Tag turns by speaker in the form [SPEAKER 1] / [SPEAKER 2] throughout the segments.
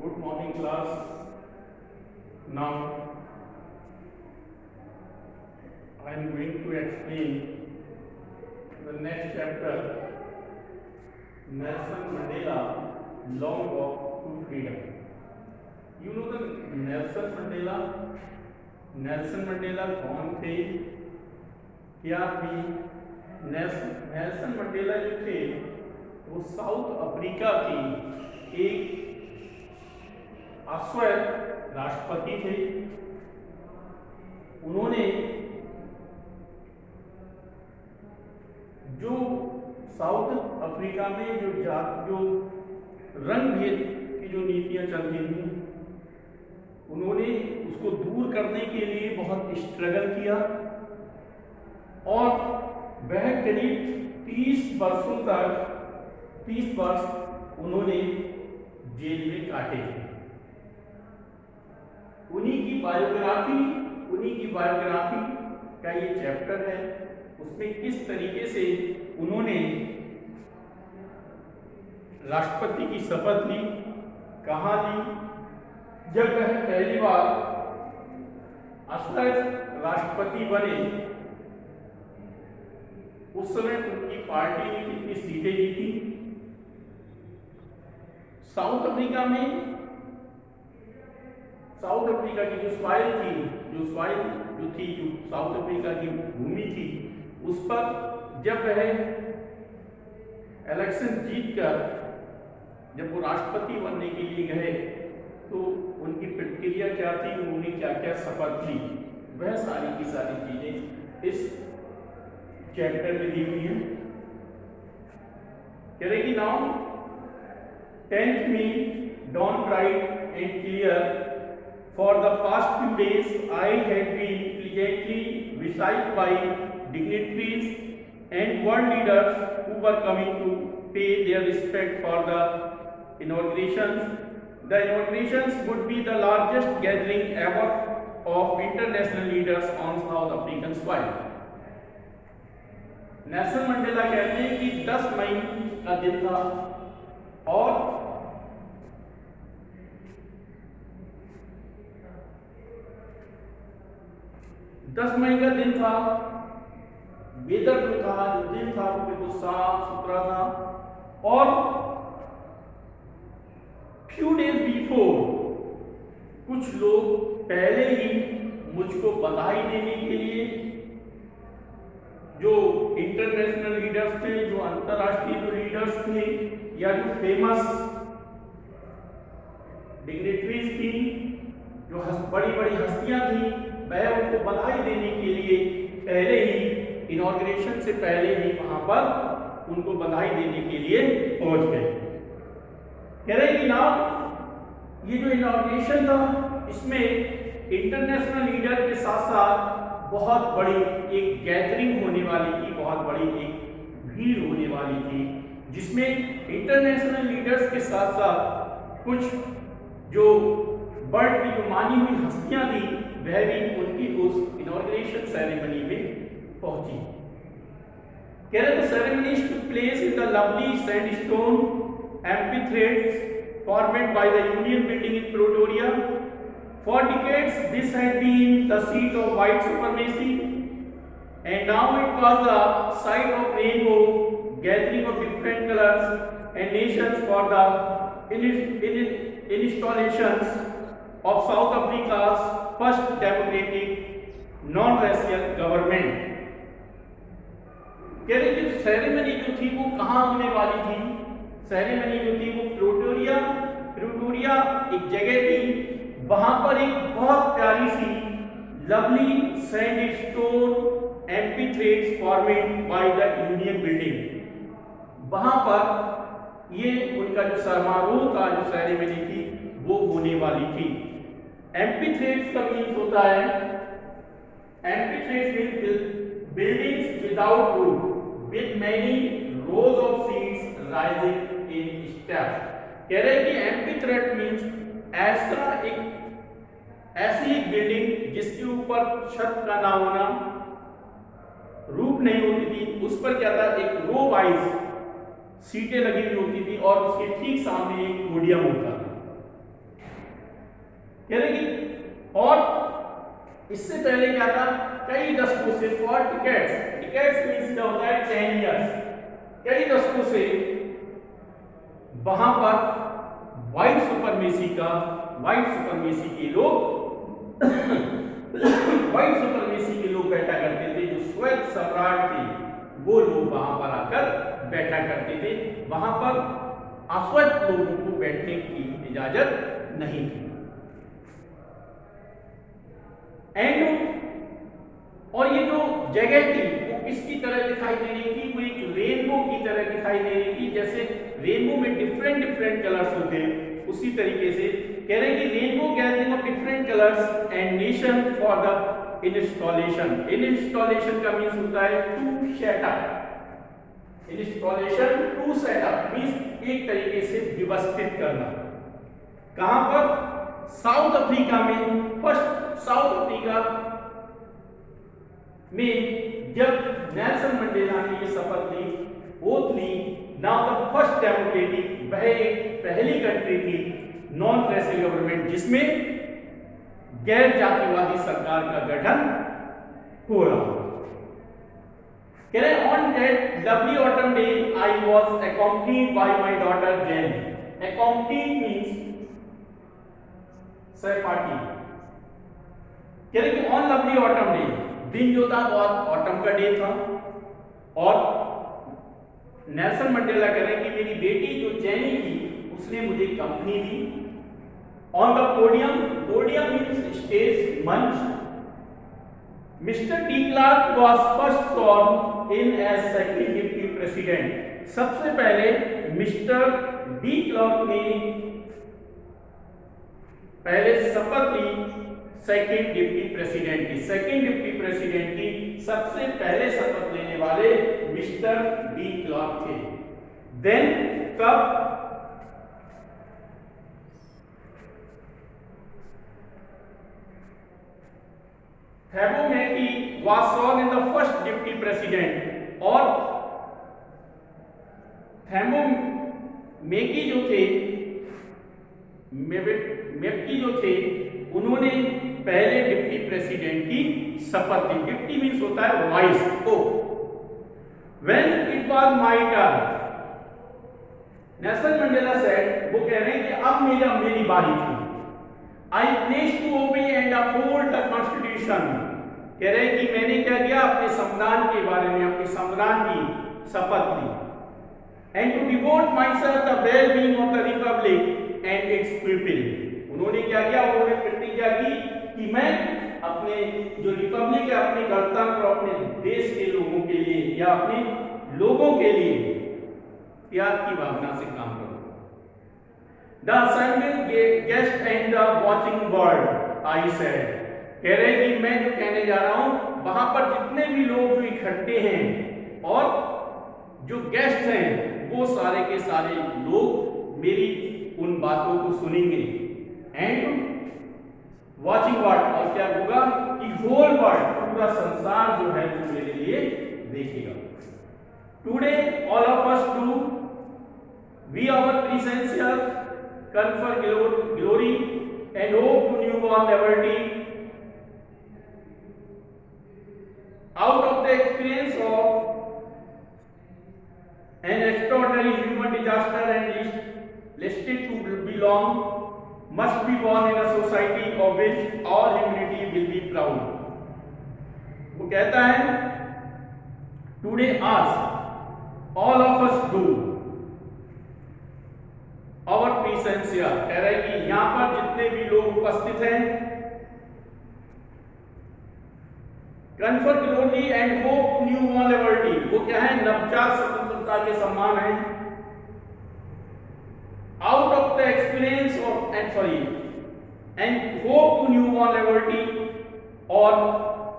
[SPEAKER 1] Good morning, class. Now, I am going to explain the next chapter, Nelson Mandela, Long Walk to Freedom. You know the Nelson Mandela? Nelson Mandela कौन थे, क्या थी? Nelson Mandela जो थे वो south Africa की एक अश्वेत राष्ट्रपति थे। उन्होंने जो साउथ अफ्रीका में जो रंग भेद की जो नीतियां चलती थी, उन्होंने उसको दूर करने के लिए बहुत स्ट्रगल किया और वह करीब 30 वर्ष उन्होंने जेल में काटे। उन्हीं की बायोग्राफी का ये चैप्टर है। उसमें किस तरीके से उन्होंने राष्ट्रपति की शपथ ली, कहाँ ली, जब वह पहली बार अश्वेत राष्ट्रपति बने उस समय उनकी पार्टी ने कितनी सीटें जीती। साउथ अफ्रीका की जो साउथ अफ्रीका की भूमि थी, उस पर जब वह इलेक्शन जीतकर जब वो राष्ट्रपति बनने के लिए गए तो उनकी प्रतिक्रिया क्या थी, उन्होंने क्या क्या शपथ ली, वह सारी की सारी चीजें इस चैप्टर में दी हुई है। कह रहे कि now 10th me dawn bright and clear. For the past few days I had been pleasantly visited by dignitaries and world leaders who were coming to pay their respect for the inaugurations. The inaugurations would be the largest gathering ever of international leaders on South African soil. Nelson Mandela कहते हैं कि 10 मई का दिन था और weather जो दिन था वो बिल्कुल साफ सुथरा था और फ्यू डेज बिफोर कुछ लोग पहले ही मुझको बधाई देने के लिए, जो इंटरनेशनल लीडर्स थे, जो अंतरराष्ट्रीय जो लीडर्स थे या जो फेमस डिग्निटरीज थी, जो बड़ी बड़ी हस्तियां थी, वह उनको बधाई देने के लिए पहले ही इनॉग्रेशन से पहले ही वहां पर उनको बधाई देने के लिए पहुंच गए। कह रहे कि नाउ ये जो इनॉग्रेशन था इसमें इंटरनेशनल लीडर के साथ साथ बहुत बड़ी एक गैदरिंग होने वाली थी, बहुत बड़ी एक भीड़ होने वाली थी, जिसमें इंटरनेशनल लीडर्स के साथ साथ कुछ जो वर्ल्ड की जो मानी हुई हस्तियां थी वह भी उनकी उस इनॉग्रेशन सेरेमनी में पहुंची। कह रहे थे ceremony took place in the lovely sandstone amphitheatre formed by the union building in Pretoria. For decades, this had been the seat of white supremacy, and now it was the site of rainbow gathering of different colors and nations for the installations of South Africa's first democratic non-racial government. कह रहे कि ceremony जो थी वो कहाँ होने वाली थी? सेरेमनी जो थी वो प्रिटोरिया एक जगह थी, वहां पर एक बहुत प्यारी सी lovely sandstone amphitheatre formed by the union building, वहां पर ये उनका जो समारोह का जो सेरेमनी थी वो होने वाली थी। एम्फीथिएटर का मीन्स होता है, amphitheatre means buildings without roof with many rose of seats rising in steps. कह रहे कि एम्फीथिएटर मीन्स ऐसी एक बिल्डिंग जिसके ऊपर छत का ना होना, रूफ नहीं होती थी, उस पर क्या था, एक रो वाइज सीटें लगी हुई होती थी और उसके ठीक सामने एक पोडियम होता था। कह रहे कि और इससे पहले क्या था, कई दशकों से फॉर टिकेट्स मींस क्या होता है 10 इयर्स, कई दशकों से वहां पर व्हाइट सुपरमेसी के लोग व्हाइट सुपरमेसी के लोग बैठा करते थे, जो श्वेत सम्राट थे वो लोग वहां पर आकर बैठा करते थे, वहां पर अश्वेत लोगों को बैठने की इजाजत नहीं थी। एंड और ये जो जगह थी वो किसकी तरह दिखाई दे रही थी, वो एक रेनबो की तरह दिखाई दे रही थी, जैसे रेनबो में डिफरेंट कलर्स होते हैं उसी तरीके से कह रहे हैं कि rainbow gathering of different colours and nation for the installation का मीन्स होता है to set up, installation to set up means एक तरीके से व्यवस्थित करना। कहां पर, साउथ अफ्रीका में, फर्स्ट साउथ अफ्रीका में जब नेल्सन मंडेला ने ये शपथ ली, ओथ ली, नाउ द फर्स्ट डेमोक्रेटिक, वह एक पहली कंट्री थी नॉन रेसिल गवर्नमेंट जिसमें गैर जातिवादी सरकार का गठन हो रहा। कह रहे on that lovely autumn day I was accompanied by my daughter Jen. Accompanied means सहपाठी। कह रहे कि ऑन लवली ऑटम डे, दिन जो था बहुत ऑटम का डे था, और नेल्सन मंडेला कह रहे हैं कि मेरी बेटी जो जेनी थी उसने मुझे कंपनी दी। On the podium means stage, मंच, mister de Klerk was first sworn in as second deputy president. सबसे पहले मिस्टर डी क्लार्क ने पहले शपथ ली सेकंड डिप्टी प्रेसिडेंट की। सेकंड डिप्टी प्रेसिडेंट की सबसे पहले शपथ लेने वाले मिस्टर डी क्लार्क थे। देन कब, Thabo मैकी was sworn in the first deputy president, और थैबो मैकी जो थे, मैकी जो थे, उन्होंने पहले डिप्टी प्रेसिडेंट की शपथ ली। डिप्टी मीन्स होता है वाइस को। When it was my turn, Nelson Mandela said, वो कह रहे हैं कि अब मेरी बारी थी। I pledged to obey and uphold the constitution. कह रहे हैं कि मैंने क्या किया, अपने संविधान के बारे में, अपने संविधान की शपथ ली। And to devote myself the well-being of the republic and its people. उन्होंने क्या किया, उन्होंने प्रतिज्ञा की कि मैं अपने जो रिपब्लिक है, अपने गणतंत्र, अपने देश के लोगों के लिए या अपने लोगों के लिए त्याग की भावना से काम करूंगा। The assembled guest and the watching world, I said. कह रहे हैं कि मैं जो कहने जा रहा हूं, वहां पर जितने भी लोग जो इकट्ठे हैं और जो गेस्ट हैं वो सारे के सारे लोग मेरी उन बातों को सुनेंगे। एंड वॉचिंग वर्ल्ड, और क्या होगा कि होल वर्ल्ड, पूरा संसार जो है वो मेरे लिए देखेगा। Today all of us do we our presence here confer glory and hope to newborn liberty out of the experience of an extraordinary human disaster and listed to belong must be born in a society of which all humanity will be proud. वो कहता है today ask all of us do our presence here, कह रहा है कि यहां पर जितने भी लोग उपस्थित हैं, confer glory and hope new liberty, वो क्या है, नवजात स्वतंत्रता के सम्मान है। Out of the experience of and hope to new liberty, और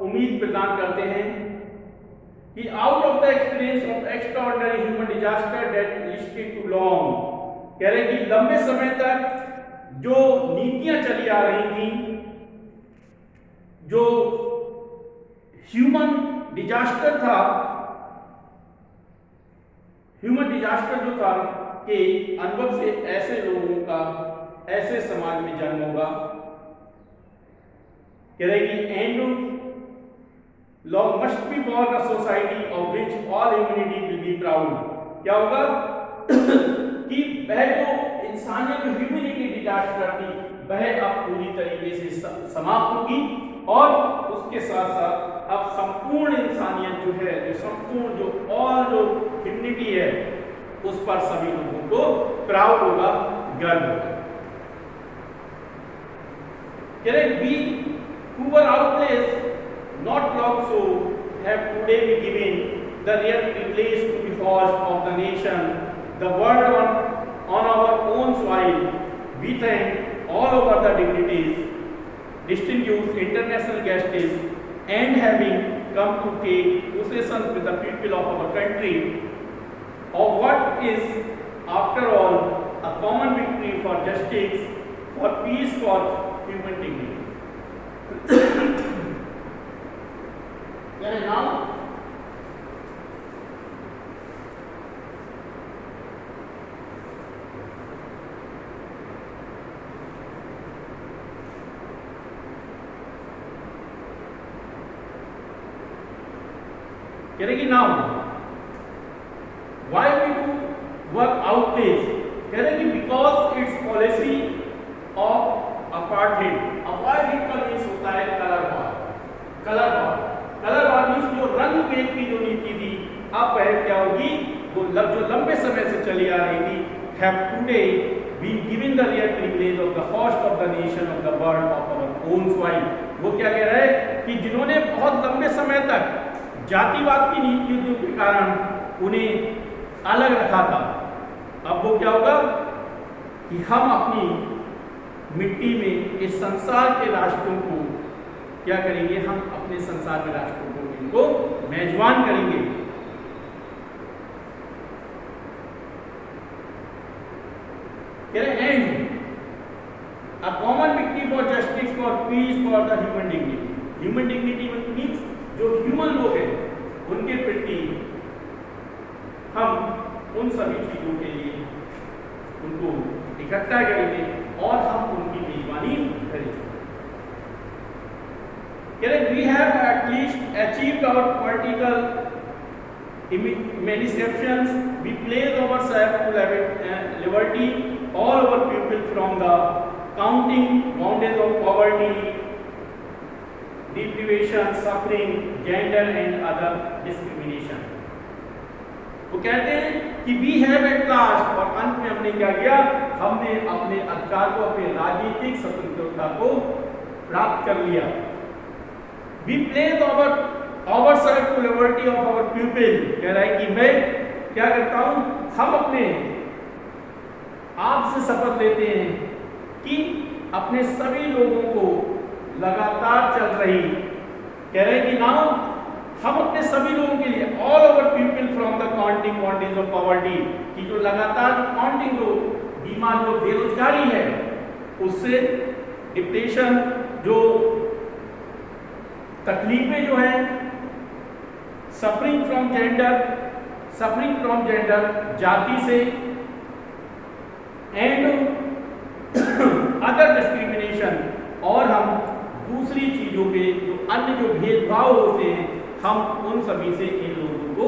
[SPEAKER 1] उम्मीद प्रदान करते हैं कि out of the experience of extraordinary human disaster that listed too long, कह रहे कि लंबे समय तक जो नीतियां चली आ रही थी, जो ह्यूमन डिजास्टर जो था के अनुभव से ऐसे लोगों का ऐसे समाज में जन्म होगा कह रहे कि and law must be born a society of which all humanity will be proud। क्या होगा कि वह जो इंसानियत जो ह्यूमैनिटी डिटैच करती वह अब पूरी तरीके से समाप्त होगी और उसके साथ साथ अब संपूर्ण इंसानियत जो है, जो संपूर्ण जो और जो ह्यूमैनिटी है उस पर सभी लोगों को प्राउड होगा, गर्व होगा। कह रहे we who were outplaced not long so have today been given the real privilege to be host of the nation, the world on our own soil. We thank all over the dignitaries, distinguished international guests, and having come to take possession with the people of our country of what is, after all, a common victory for justice, for peace, for human dignity. Now, now, why we do work outplace? Because its policy of apartheid का means होता है colour वार means जो रंग भेद की जो नीति थी अब वह क्या होगी, वो जो लंबे समय से चली आ रही थी, have today been given the real privilege of the host of the nation of the world of our own soil। वो क्या कह रहा है कि जिन्होंने बहुत लंबे समय तक जातिवाद की नीतियों के कारण उन्हें अलग रखा था, अब वो क्या होगा कि हम अपनी मिट्टी में इस संसार के राष्ट्रों को क्या करेंगे, हम अपने संसार के राष्ट्रों को इनको मेजबान करेंगे। And a common victory for justice, for piece, for the human dignity. Human dignity means जो ह्यूमन लोग हैं उनके प्रति हम उन सभी चीजों के लिए उनको इकट्ठा करेंगे और हम उनकी मेजबानी करेंगे। We have at least achieved our political emancipations. We place ourselves to liberty all our people from the counting boundaries of poverty, deprivation, suffering, gender and other discrimination। वो कहते हैं कि we have at last, और अंत में हमने क्या किया, हमने अपने अधिकार को, अपने राजनीतिक स्वतंत्रता को प्राप्त कर लिया। We place ourselves to liberty of our people। कह रहा है कि मैं क्या करता हूं, हम अपने आप से शपथ लेते हैं कि अपने सभी लोगों को लगातार चल रही, कह रहे हैं कि नाउ हम अपने सभी लोगों के लिए all over people from the counting quantities of poverty, कि जो लगातार काउंटिंग जो बीमार जो बेरोजगारी है उससे, डिप्रेशन जो तकलीफें जो हैं, सफरिंग फ्रॉम जेंडर जाति से, एंड अदर डिस्क्रिमिनेशन, और हम दूसरी चीजों पे जो अन्य जो भेदभाव होते हैं हम उन सभी से इन लोगों को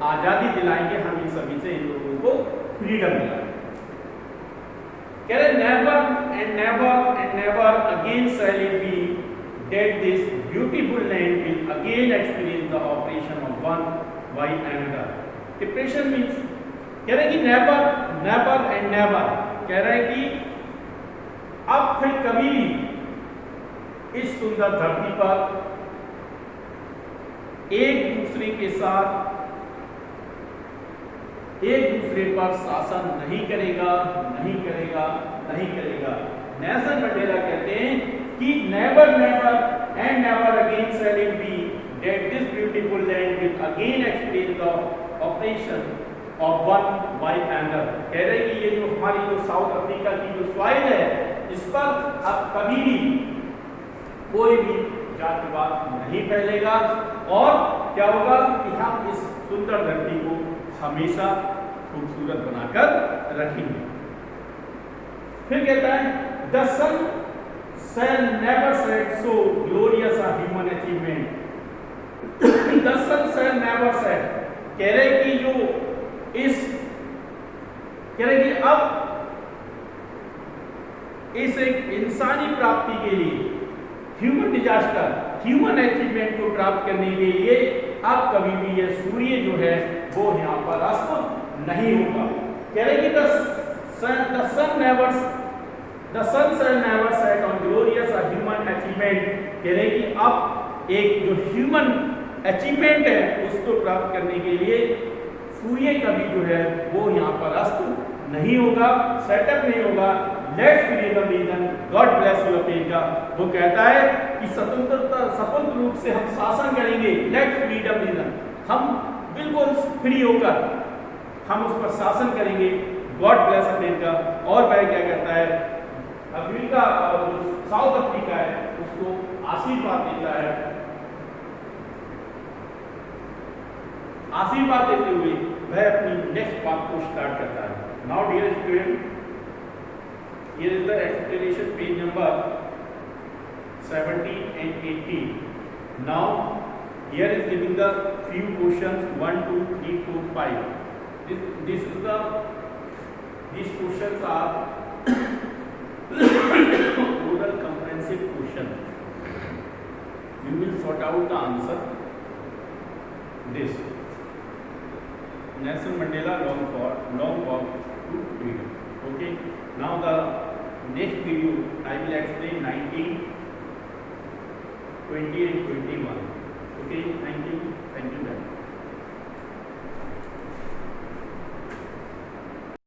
[SPEAKER 1] आजादी दिलाएंगे, हम इन सभी से इन लोगों को फ्रीडम दिलाएंगे। कह रहे never again shall it be that this beautiful land will again experience the operation of one by another। Depression means, कह रहे कि never and never, कह रहे कि अब फिर कभी भी इस सुंदर धरती पर एक दूसरे के साथ एक दूसरे पर शासन नहीं करेगा। नेल्सन मंडेला कहते हैं कि never and never again shall it be that this beautiful land will again experience the operation of one by another। कह रहे कि ये जो हमारी जो साउथ अफ्रीका की जो सॉइल है इस पर अब कभी भी कोई भी जातिवाद नहीं फैलेगा और क्या होगा कि हम इस सुंदर धरती को हमेशा खूबसूरत बनाकर रखेंगे। फिर कहता है the sun shall never set so glorious a human achievement. The sun shall never set. कह रहे कि जो इस कह रहे कि अब इस एक इंसानी प्राप्ति के लिए ह्यूमन डिजास्टर, ह्यूमन अचीवमेंट को प्राप्त करने के लिए अब कभी भी यह सूर्य जो है वो यहाँ पर अस्त नहीं होगा। कह रहे कि the sun shall never set on glorious a human achievement. कह रहे कि अब एक जो ह्यूमन अचीवमेंट है उसको प्राप्त करने के लिए सूर्य कभी जो है वो यहाँ पर अस्त नहीं होगा, सेटअप नहीं होगा। Let's freedom reason, God bless you America. वो कहता है कि स्वतंत्र रूप से हम शासन करेंगे। लेट्स फ्रीडम रीजन, हम बिल्कुल फ्री होकर हम उस पर शासन करेंगे। God bless America. और वह क्या कहता है, अफ्रीका साउथ अफ्रीका है उसको आशीर्वाद देता है। आशीर्वाद देते हुए वह अपनी नेक्स्ट बात को स्टार्ट करता है। Now dear student, here is the explanation, page number 17 and 18. Now here is giving the few questions 1 2 3 4 5. These questions are oral comprehensive questions. You will sort out the answer. This Nelson Mandela long walk to freedom. Okay, now the next video I will explain 19, 20 and 21. Okay, thank you very much.